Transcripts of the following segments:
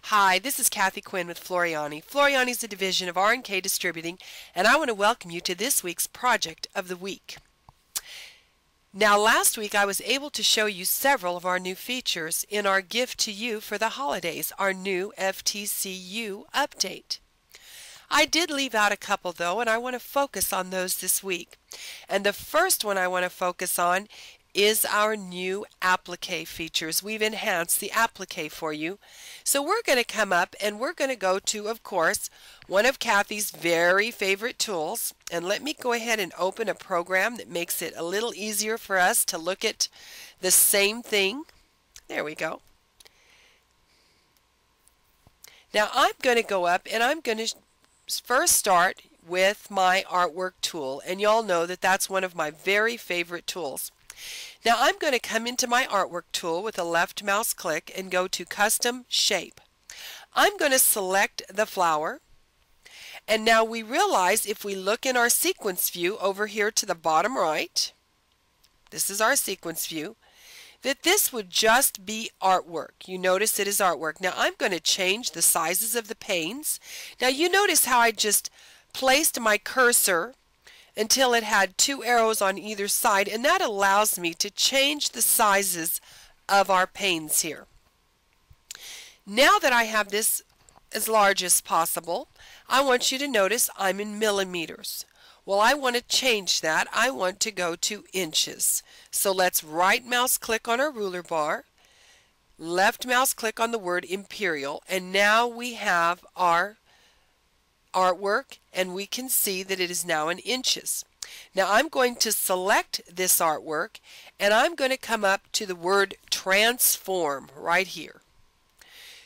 Hi, this is Kathi Quinn with Floriani. Floriani is a division of R&K Distributing, and I want to welcome you to this week's Project of the Week. Now, last week I was able to show you several of our new features in our gift to you for the holidays, our new FTC-U update. I did leave out a couple though, and I want to focus on those this week. And the first one I want to focus on is our new applique features. We've enhanced the applique for you. So we're going to come up and we're going to go to, of course, one of Kathy's very favorite tools. And let me go ahead and open a program that makes it a little easier for us to look at the same thing. There we go. Now I'm going to go up and I'm going to first start with my artwork tool. And y'all know that that's one of my very favorite tools. Now I'm going to come into my artwork tool with a left mouse click and go to Custom Shape. I'm going to select the flower, and now we realize if we look in our sequence view over here to the bottom right, this is our sequence view, that this would just be artwork. You notice it is artwork. Now I'm going to change the sizes of the panes. Now you notice how I just placed my cursor until it had two arrows on either side, and that allows me to change the sizes of our panes here. Now that I have this as large as possible, I want you to notice I'm in millimeters. Well, I want to change that. I want to go to inches. So let's right mouse click on our ruler bar, left mouse click on the word imperial, and now we have our artwork, and we can see that it is now in inches. Now I'm going to select this artwork and I'm going to come up to the word transform right here.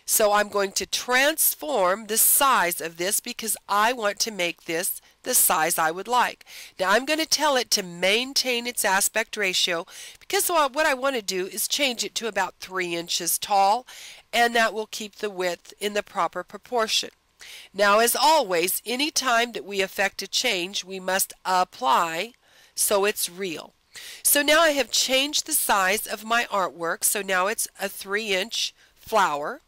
So I'm going to transform the size of this because I want to make this the size I would like. Now I'm going to tell it to maintain its aspect ratio because what I want to do is change it to about 3 inches tall, and that will keep the width in the proper proportion. Now, as always, any time that we effect a change, we must apply so it's real. So now I have changed the size of my artwork, so now it's a 3-inch flower.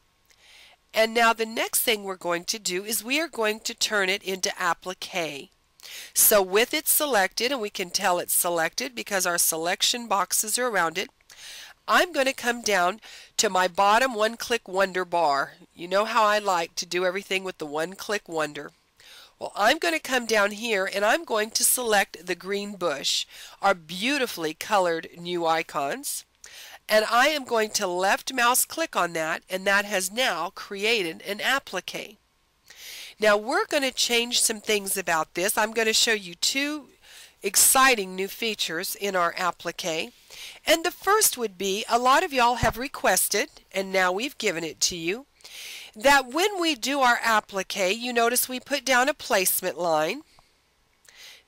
And now the next thing we're going to do is we are going to turn it into applique. So with it selected, and we can tell it's selected because our selection boxes are around it, I'm going to come down to my bottom one-click wonder bar. You know how I like to do everything with the one-click wonder. Well, I'm going to come down here and I'm going to select the green bush, our beautifully colored new icons. And I am going to left mouse click on that, and that has now created an applique. Now we're going to change some things about this. I'm going to show you two exciting new features in our applique. And the first would be, a lot of y'all have requested, and now we've given it to you, that when we do our applique, you notice we put down a placement line,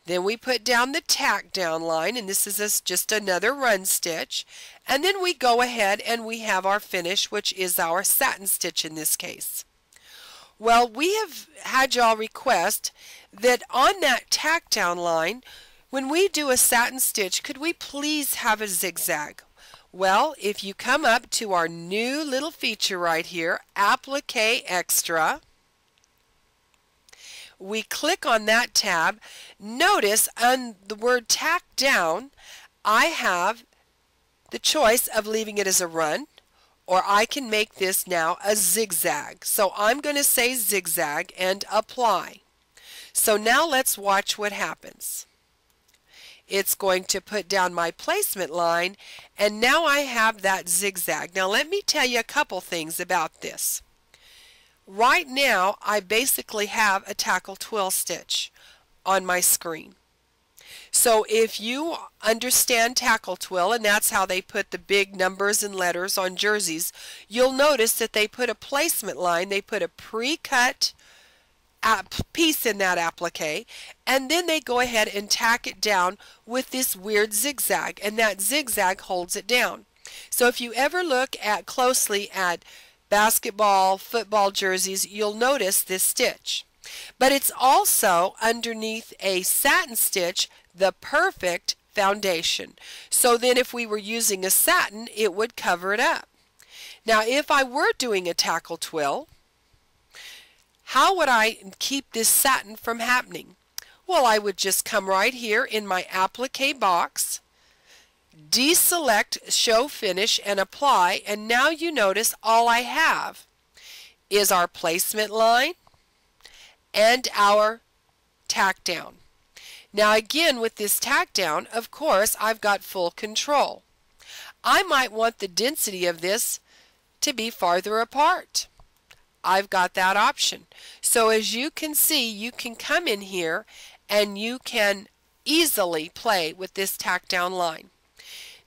then we put down the tack down line, and this is just another run stitch, and then we go ahead and we have our finish, which is our satin stitch in this case. Well, we have had y'all request that on that tack down line, when we do a satin stitch, could we please have a zigzag? Well, if you come up to our new little feature right here, Applique Extra, we click on that tab. Notice on the word tack down, I have the choice of leaving it as a run, or I can make this now a zigzag. So I'm going to say zigzag and apply. So now let's watch what happens. It's going to put down my placement line, and now I have that zigzag. Now let me tell you a couple things about this. Right now I basically have a tackle twill stitch on my screen. So if you understand tackle twill, and that's how they put the big numbers and letters on jerseys, you'll notice that they put a placement line, they put a pre-cut piece in that applique, and then they go ahead and tack it down with this weird zigzag, and that zigzag holds it down. So if you ever look closely at basketball, football jerseys, you'll notice this stitch. But it's also underneath a satin stitch, the perfect foundation. So then if we were using a satin, it would cover it up. Now if I were doing a tackle twill, How would I keep this satin from happening? Well, I would just come right here in my applique box, deselect Show Finish and apply, and now you notice all I have is our placement line and our tack down. Now again, with this tack down, of course, I've got full control. I might want the density of this to be farther apart. I've got that option. So as you can see, you can come in here and you can easily play with this tack down line.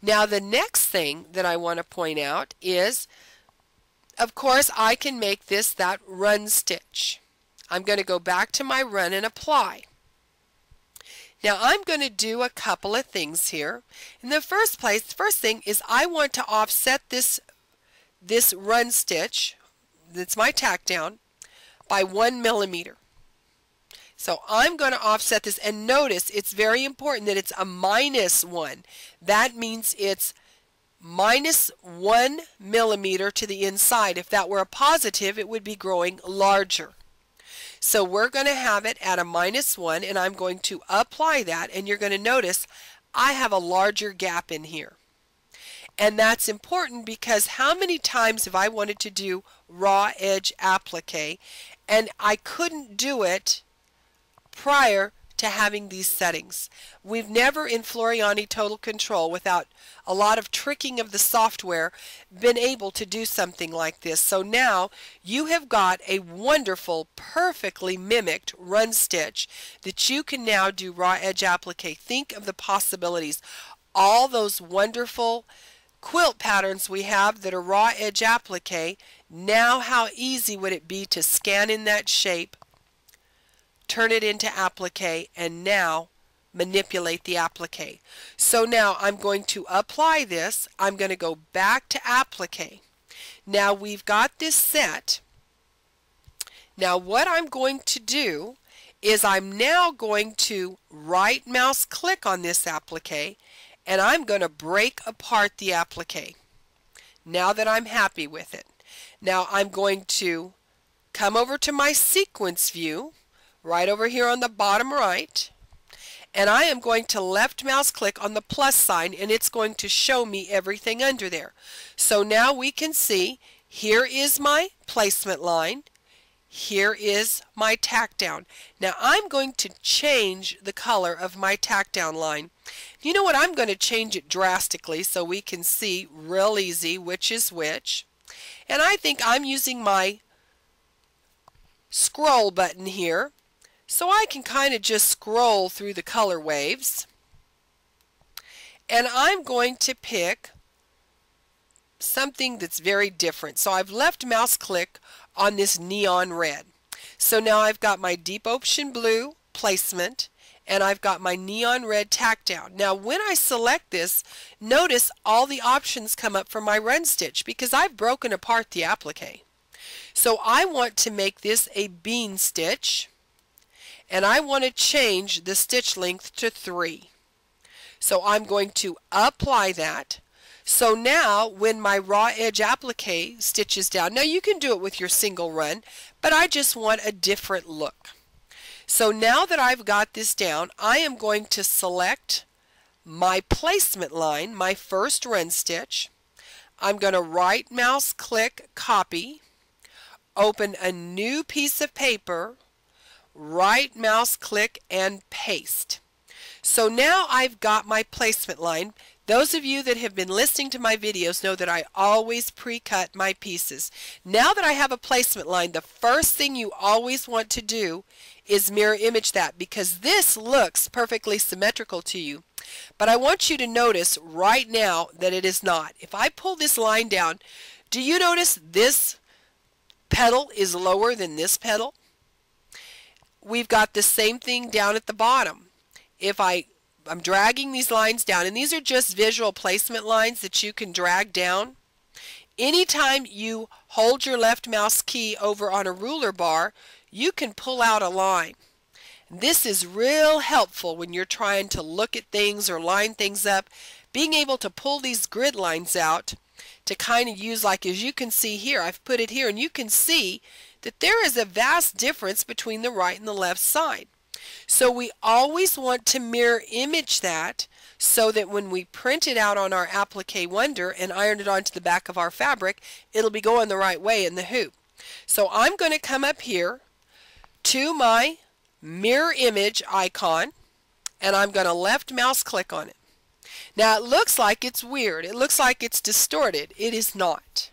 Now the next thing that I want to point out is, of course, I can make this that run stitch. I'm going to go back to my run and apply. Now I'm going to do a couple of things here. In the first thing is I want to offset this run stitch, that's my tack down, by 1 millimeter. So I'm going to offset this, and notice it's very important that it's a -1. That means it's -1 millimeter to the inside. If that were a positive, it would be growing larger. So we're going to have it at a -1, and I'm going to apply that, and you're going to notice I have a larger gap in here. And that's important because how many times have I wanted to do raw edge applique and I couldn't do it prior to having these settings. We've never in Floriani Total Control, without a lot of tricking of the software, been able to do something like this. So now you have got a wonderful, perfectly mimicked run stitch that you can now do raw edge applique. Think of the possibilities. All those wonderful quilt patterns we have that are raw edge applique. Now how easy would it be to scan in that shape, turn it into applique, and now manipulate the applique. So now I'm going to apply this. I'm going to go back to applique. Now we've got this set. Now what I'm going to do is I'm now going to right mouse click on this applique, and I'm going to break apart the applique now that I'm happy with it. Now I'm going to come over to my sequence view right over here on the bottom right, and I am going to left mouse click on the plus sign, and it's going to show me everything under there. So now we can see here is my placement line, here is my tack down. Now I'm going to change the color of my tack down line. You know what, I'm going to change it drastically so we can see real easy which is which. And I think I'm using my scroll button here, so I can kind of just scroll through the color waves. And I'm going to pick something that's very different. So I've left mouse click on this neon red. So now I've got my deep ocean blue placement, and I've got my neon red tack down. Now when I select this, notice all the options come up for my run stitch because I've broken apart the applique. So I want to make this a bean stitch, and I want to change the stitch length to 3. So I'm going to apply that. So now when my raw edge applique stitches down, now you can do it with your single run, but I just want a different look. So now that I've got this down, I am going to select my placement line, my first run stitch. I'm going to right mouse click, copy, open a new piece of paper, right mouse click, and paste. So now I've got my placement line. Those of you that have been listening to my videos know that I always pre-cut my pieces. Now that I have a placement line, the first thing you always want to do is mirror image that, because this looks perfectly symmetrical to you. But I want you to notice right now that it is not. If I pull this line down, do you notice this petal is lower than this petal? We've got the same thing down at the bottom. If I'm dragging these lines down, and these are just visual placement lines that you can drag down. Anytime you hold your left mouse key over on a ruler bar, you can pull out a line. This is real helpful when you're trying to look at things or line things up. Being able to pull these grid lines out to kind of use, like as you can see here, I've put it here, and you can see that there is a vast difference between the right and the left side. So we always want to mirror image that so that when we print it out on our Applique Wonder and iron it onto the back of our fabric, it'll be going the right way in the hoop. So I'm going to come up here to my mirror image icon, and I'm going to left mouse click on it. Now it looks like it's weird. It looks like it's distorted. It is not.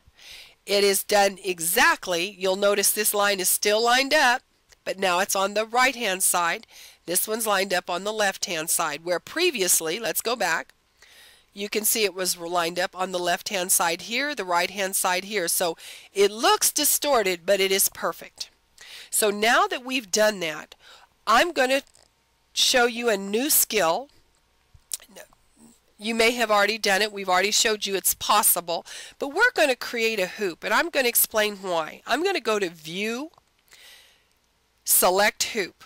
It is done exactly. You'll notice this line is still lined up, but now it's on the right hand side. This one's lined up on the left hand side, where previously, let's go back, you can see it was lined up on the left hand side here, the right hand side here. So it looks distorted, but it is perfect. So now that we've done that, I'm going to show you a new skill. You may have already done it. We've already showed you it's possible, but we're going to create a hoop, and I'm going to explain why. I'm going to go to View, Select Hoop.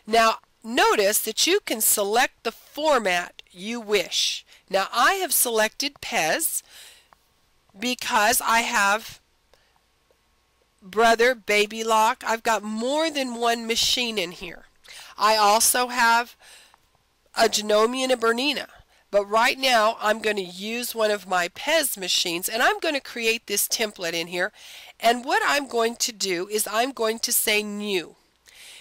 Now notice that you can select the format you wish. Now I have selected Pez because I have Brother, Baby Lock. I've got more than one machine in here. I also have a Janome and a Bernina. But right now I'm going to use one of my Pez machines, and I'm going to create this template in here. And what I'm going to do is I'm going to say New.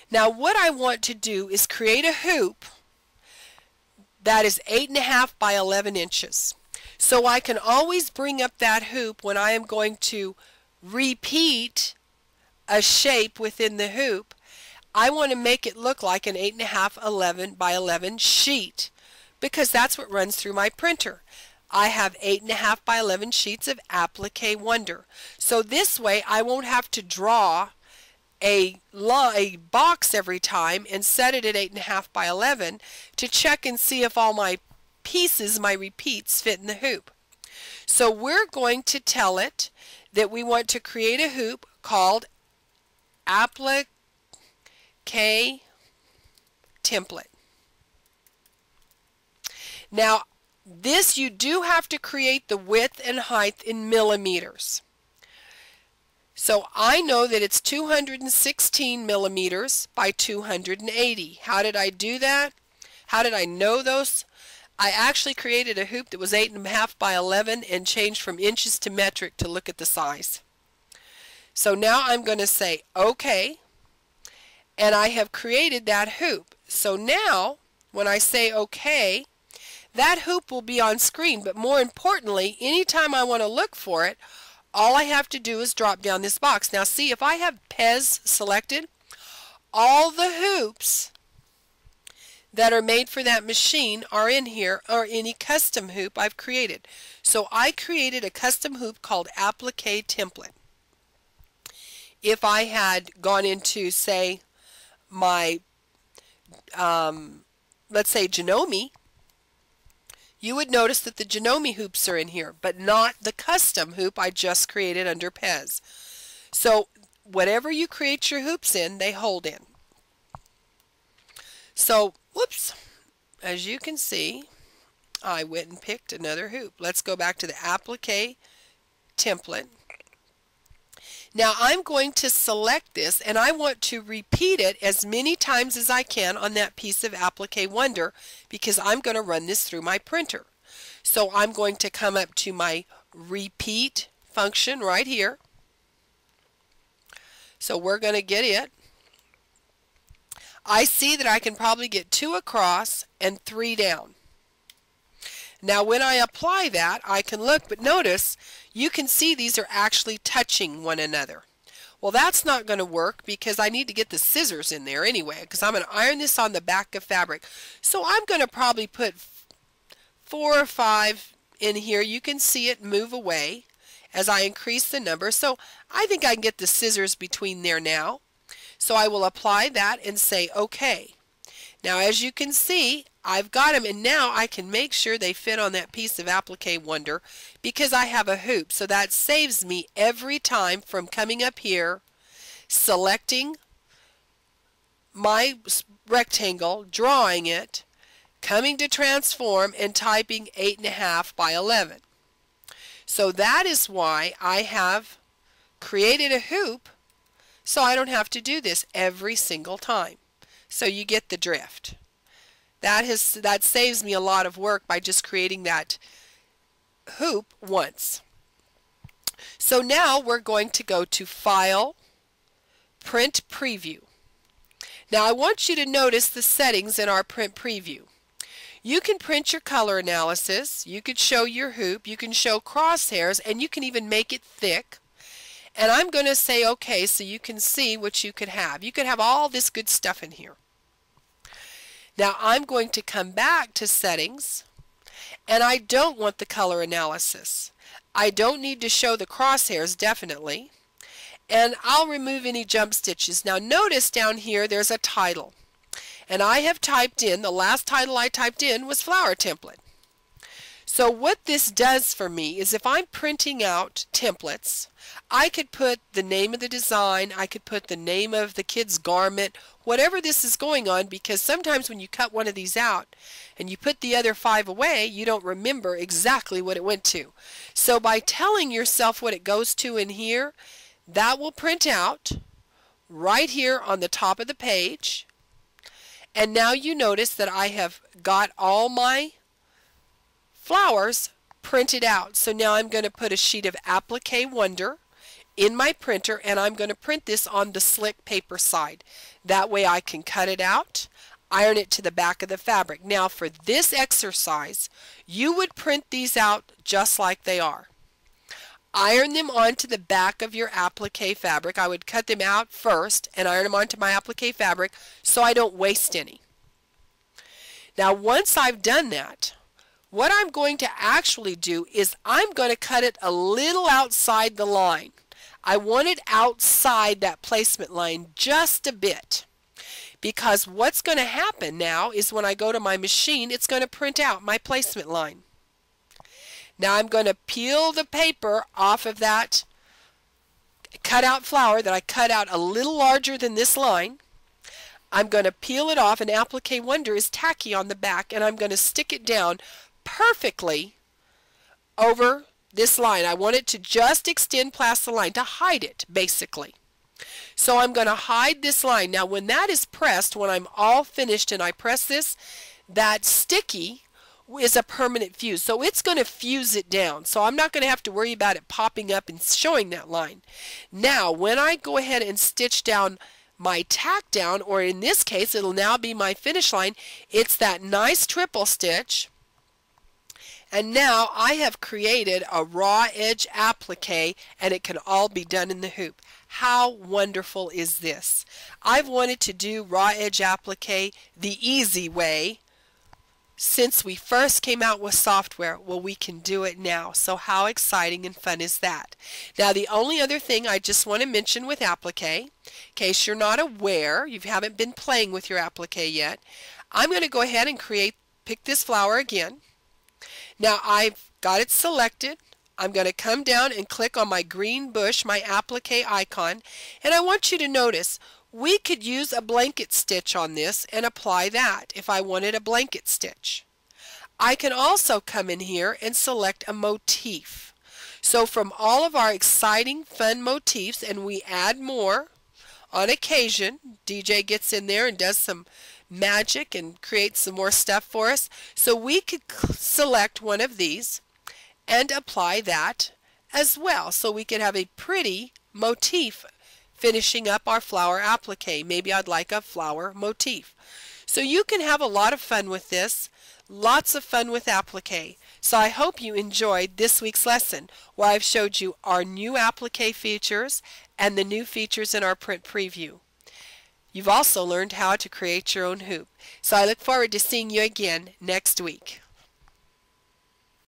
Now what I want to do is create a hoop that is 8.5 by 11 inches. So I can always bring up that hoop when I am going to repeat a shape within the hoop. I want to make it look like an 8.5 11 by 11 sheet, because that's what runs through my printer. I have 8.5 by 11 sheets of Applique Wonder. So this way I won't have to draw a box every time and set it at 8.5 by 11 to check and see if all my pieces, my repeats, fit in the hoop. So we're going to tell it that we want to create a hoop called Applique Template. Now this, you do have to create the width and height in millimeters. So I know that it's 216 millimeters by 280. How did I do that? How did I know those? I actually created a hoop that was 8.5 by 11 and changed from inches to metric to look at the size. So now I'm going to say OK, and I have created that hoop. So now when I say OK, that hoop will be on screen, but more importantly, anytime I want to look for it, all I have to do is drop down this box. Now see, if I have Pez selected, all the hoops that are made for that machine are in here, or any custom hoop I've created. So I created a custom hoop called Applique Template. If I had gone into, say, my, let's say Janome, you would notice that the Janome hoops are in here, but not the custom hoop I just created under Pez. So whatever you create your hoops in, they hold in. So, whoops, as you can see, I went and picked another hoop. Let's go back to the Applique Template. Now I'm going to select this, and I want to repeat it as many times as I can on that piece of Applique Wonder, because I'm going to run this through my printer. So I'm going to come up to my repeat function right here. So we're going to get it. I see that I can probably get 2 across and 3 down. Now when I apply that, I can look, but notice you can see these are actually touching one another. Well, that's not going to work because I need to get the scissors in there anyway, because I'm going to iron this on the back of fabric. So I'm going to probably put 4 or 5 in here. You can see it move away as I increase the number. So I think I can get the scissors between there now. So I will apply that and say OK. Now as you can see, I've got them, and now I can make sure they fit on that piece of Applique Wonder because I have a hoop. So that saves me every time from coming up here, selecting my rectangle, drawing it, coming to transform, and typing 8.5 by 11. So that is why I have created a hoop so I don't have to do this every single time. So you get the drift. That saves me a lot of work by just creating that hoop once. So now we're going to go to File, Print Preview. Now I want you to notice the settings in our print preview. You can print your color analysis, you could show your hoop, you can show crosshairs, and you can even make it thick. And I'm going to say OK so you can see what you could have. You could have all this good stuff in here. Now I'm going to come back to settings, and I don't want the color analysis. I don't need to show the crosshairs, definitely. And I'll remove any jump stitches. Now notice down here there's a title. And I have typed in, the last title I typed in was flower template. So what this does for me is if I'm printing out templates, I could put the name of the design, I could put the name of the kid's garment, whatever this is going on, because sometimes when you cut one of these out and you put the other 5 away, you don't remember exactly what it went to. So by telling yourself what it goes to in here, that will print out right here on the top of the page. And now you notice that I have got all my flowers printed out. So now I'm going to put a sheet of Applique Wonder in my printer, and I'm going to print this on the slick paper side. That way I can cut it out, iron it to the back of the fabric. Now for this exercise, you would print these out just like they are. Iron them onto the back of your applique fabric. I would cut them out first and iron them onto my applique fabric so I don't waste any. Now once I've done that, what I'm going to actually do is I'm going to cut it a little outside the line. I want it outside that placement line just a bit, because what's going to happen now is when I go to my machine, it's going to print out my placement line. Now I'm going to peel the paper off of that cutout flower that I cut out a little larger than this line. I'm going to peel it off, and Applique Wonder is tacky on the back, and I'm going to stick it down perfectly over this line. I want it to just extend past the line to hide it, basically. So I'm going to hide this line. Now when that is pressed, when I'm all finished and I press this, that sticky is a permanent fuse. So it's going to fuse it down. So I'm not going to have to worry about it popping up and showing that line. Now when I go ahead and stitch down my tack down, or in this case it'll now be my finish line, it's that nice triple stitch. And now I have created a raw edge applique, and it can all be done in the hoop. How wonderful is this? I've wanted to do raw edge applique the easy way since we first came out with software. Well, we can do it now. So how exciting and fun is that? Now the only other thing I just want to mention with applique, in case you're not aware, you haven't been playing with your applique yet, I'm going to go ahead and pick this flower again. Now I've got it selected. I'm going to come down and click on my green bush, my applique icon, and I want you to notice we could use a blanket stitch on this and apply that if I wanted a blanket stitch. I can also come in here and select a motif. So from all of our exciting fun motifs, and we add more on occasion, DJ gets in there and does some magic and create some more stuff for us. So we could select one of these and apply that as well. So we could have a pretty motif finishing up our flower applique. Maybe I'd like a flower motif. So you can have a lot of fun with this. Lots of fun with applique. So I hope you enjoyed this week's lesson where I've showed you our new applique features and the new features in our print preview. You've also learned how to create your own hoop. So I look forward to seeing you again next week.